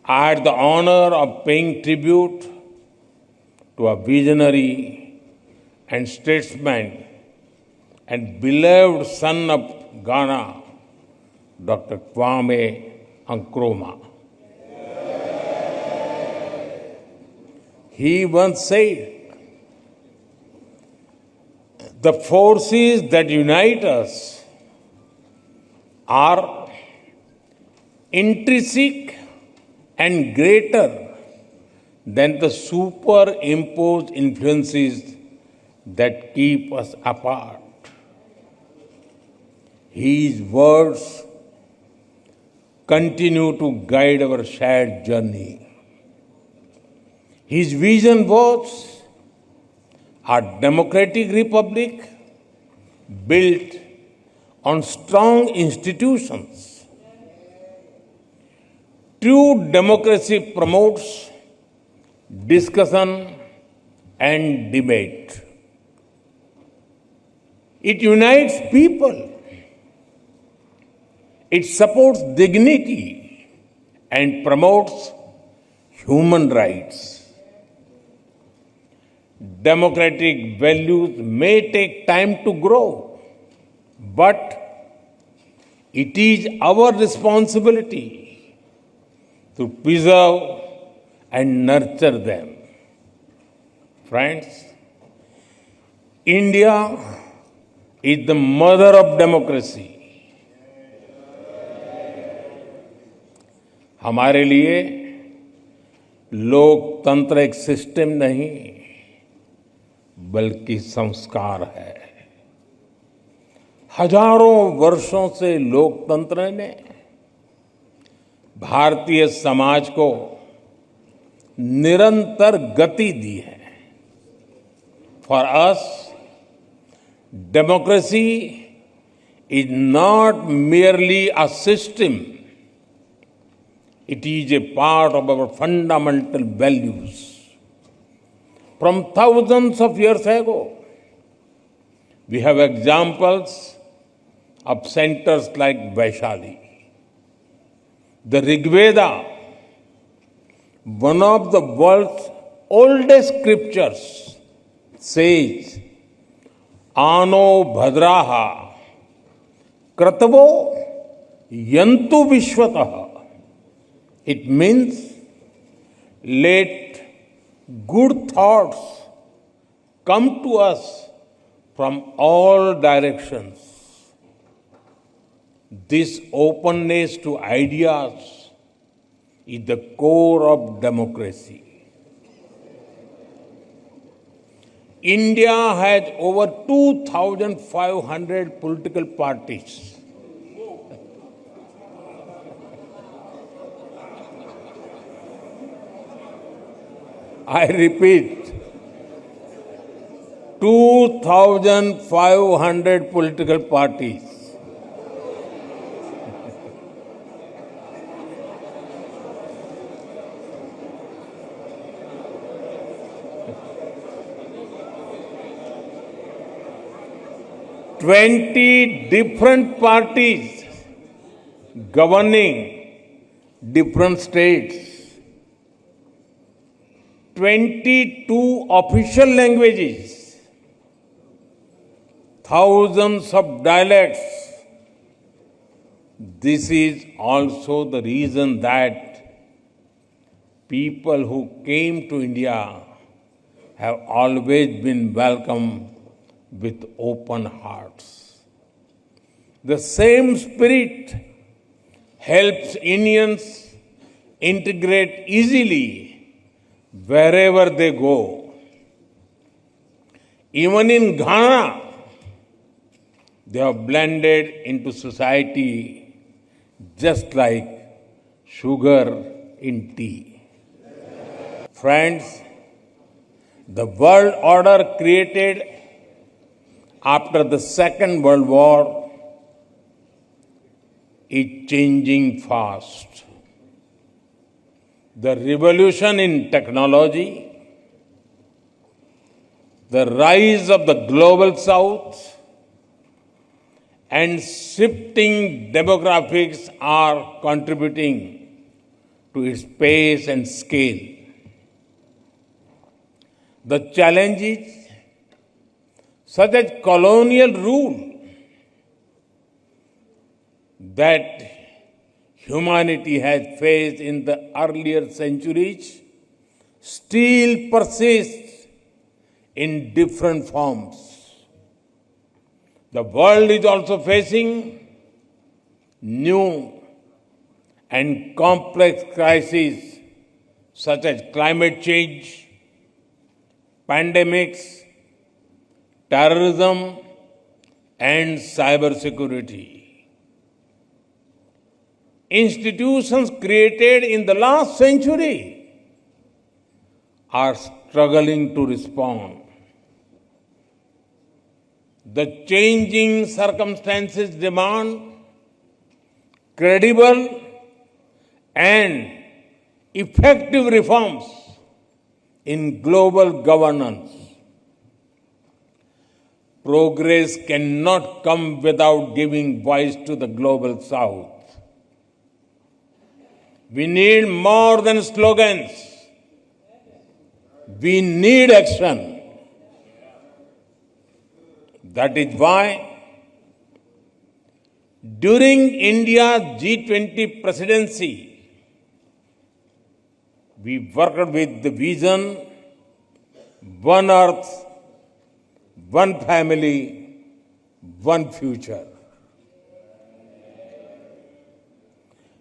I had the honor of paying tribute to a visionary and statesman and beloved son of Ghana, Dr. Kwame Nkrumah. He once said, "The forces that unite us are intrinsic and greater than the superimposed influences that keep us apart." His words continue to guide our shared journey. His vision was a democratic republic built on strong institutions. True democracy promotes discussion and debate. It unites people. It supports dignity and promotes human rights. Democratic values may take time to grow, but it is our responsibility to preserve and nurture them. Friends, India is the mother of democracy. हमारे लिए लोकतंत्र एक system नहीं बल्कि संस्कार है। हजारों वर्षों से लोकतंत्र ने भारतीय समाज को निरंतर गति दी है। For us, democracy is not merely a system. It is a part of our fundamental values. From thousands of years ago, we have examples of centers like Vaishali. The Rig Veda, one of the world's oldest scriptures, says, "Ano bhadraha kratavo yantu vishwatah." It means, let good thoughts come to us from all directions. This openness to ideas is the core of democracy. India has over 2,500 political parties. I repeat, 2,500 political parties. Twenty different parties governing different states. 22 official languages, thousands of dialects. This is also the reason that people who came to India have always been welcomed with open hearts. The same spirit helps Indians integrate easily wherever they go. Even in Ghana, they have blended into society just like sugar in tea. Friends, the world order created after the Second World War is changing fast. The revolution in technology, the rise of the global south, and shifting demographics are contributing to its pace and scale. The challenges such as colonial rule that humanity has faced in the earlier centuries still persist in different forms. The world is also facing new and complex crises such as climate change, pandemics, terrorism, and cybersecurity. Institutions created in the last century are struggling to respond. The changing circumstances demand credible and effective reforms in global governance. Progress cannot come without giving voice to the global south. We need more than slogans. We need action. That is why during India's G20 presidency, we worked with the vision One Earth, One Family, One Future.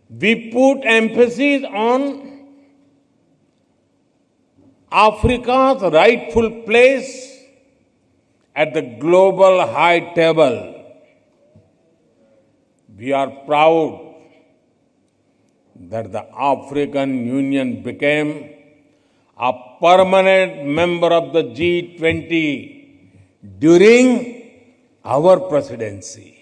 We put emphasis on Africa's rightful place at the global high table. We are proud that the African Union became a permanent member of the G20 during our presidency.